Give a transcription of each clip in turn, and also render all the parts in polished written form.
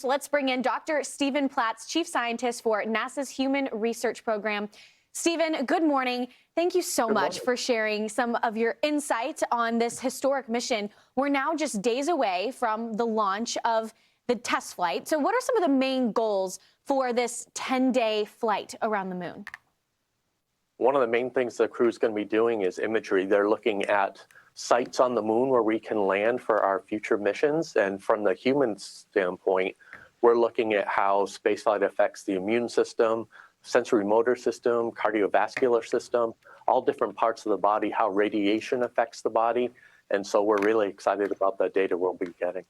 So let's bring in Dr. Stephen Platts, Chief Scientist for NASA's Human Research Program. Stephen, good morning. Thank you so much for sharing some of your insight on this historic mission. We're now just days away from the launch of the test flight. So what are some of the main goals for this 10-day flight around the moon? One of the main things the crew is going to be doing is imagery. They're looking at sites on the moon where we can land for our future missions. And from the human standpoint, we're looking at how spaceflight affects the immune system, sensory motor system, cardiovascular system, all different parts of the body, how radiation affects the body. And so we're really excited about the data we'll be getting.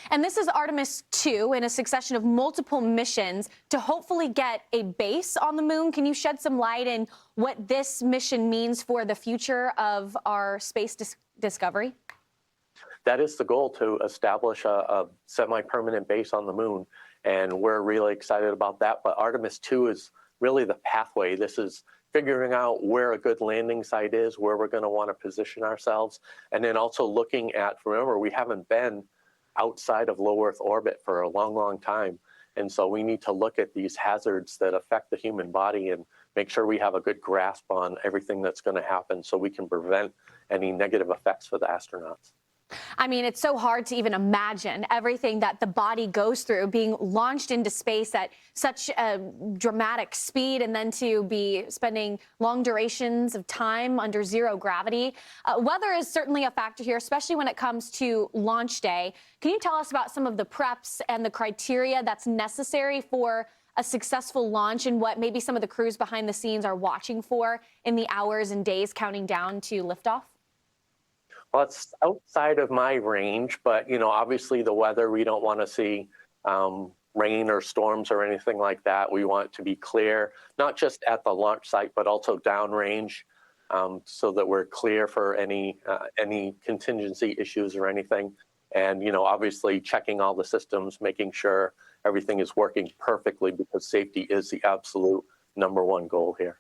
And this is Artemis II in a succession of multiple missions to hopefully get a base on the moon. Can you shed some light in what this mission means for the future of our space discovery? That is the goal, to establish a semi-permanent base on the moon. And we're really excited about that. But Artemis II is really the pathway. This is figuring out where a good landing site is, where we're going to want to position ourselves. And then also looking at, remember, we haven't been outside of low Earth orbit for a long, long time. And so we need to look at these hazards that affect the human body and make sure we have a good grasp on everything that's going to happen so we can prevent any negative effects for the astronauts. I mean, it's so hard to even imagine everything that the body goes through, being launched into space at such a dramatic speed, and then to be spending long durations of time under zero gravity. Weather is certainly a factor here, especially when it comes to launch day. Can you tell us about some of the preps and the criteria that's necessary for a successful launch, and what maybe some of the crews behind the scenes are watching for in the hours and days counting down to liftoff? Well, it's outside of my range, but, obviously the weather, we don't want to see rain or storms or anything like that. We want it to be clear, not just at the launch site, but also downrange, so that we're clear for any contingency issues or anything. And, obviously checking all the systems, making sure everything is working perfectly, because safety is the absolute #1 goal here.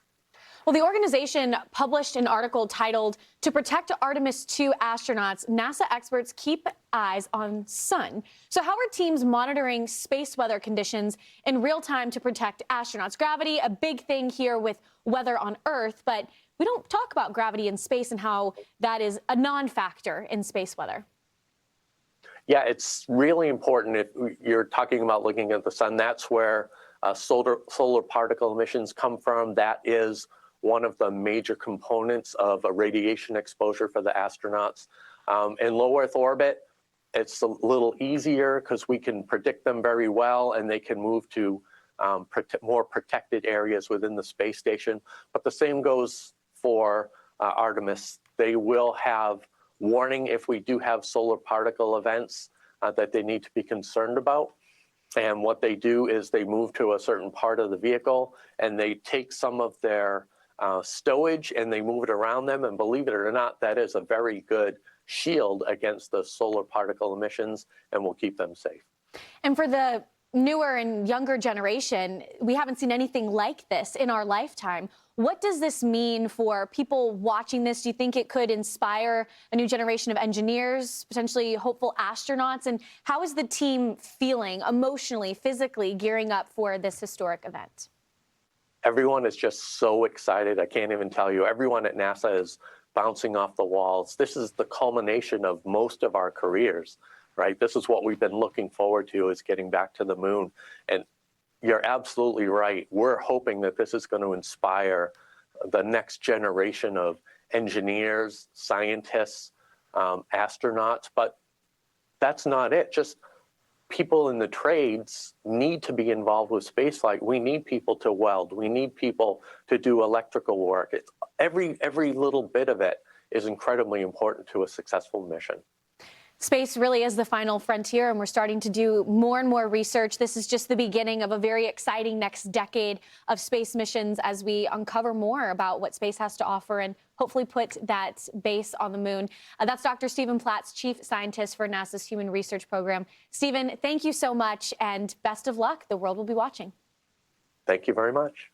Well, the organization published an article titled, "To Protect Artemis II Astronauts, NASA Experts Keep Eyes on Sun." So how are teams monitoring space weather conditions in real time to protect astronauts? Gravity, a big thing here with weather on Earth, but we don't talk about gravity in space and how that is a non-factor in space weather. Yeah, it's really important. If you're talking about looking at the sun, that's where solar particle emissions come from. That is one of the major components of a radiation exposure for the astronauts. In low Earth orbit, it's a little easier because we can predict them very well, and they can move to more protected areas within the space station. But the same goes for Artemis. They will have warning if we do have solar particle events that they need to be concerned about. And what they do is they move to a certain part of the vehicle, and they take some of their stowage and they move it around them. And believe it or not, that is a very good shield against the solar particle emissions, and will keep them safe. And for the newer and younger generation, we haven't seen anything like this in our lifetime. What does this mean for people watching this? Do you think it could inspire a new generation of engineers, potentially hopeful astronauts? And how is the team feeling emotionally, physically, gearing up for this historic event? Everyone is just so excited. I can't even tell you. Everyone at NASA is bouncing off the walls. This is the culmination of most of our careers, right? This is what we've been looking forward to, is getting back to the moon. And you're absolutely right. We're hoping that this is going to inspire the next generation of engineers, scientists, astronauts. But that's not it. Just people in the trades need to be involved with spaceflight. We need people to weld. We need people to do electrical work. Every little bit of it is incredibly important to a successful mission. Space really is the final frontier, and we're starting to do more and more research. This is just the beginning of a very exciting next decade of space missions as we uncover more about what space has to offer and hopefully put that base on the moon. That's Dr. Stephen Platts, Chief Scientist for NASA's Human Research Program. Stephen, thank you so much, and best of luck. The world will be watching. Thank you very much.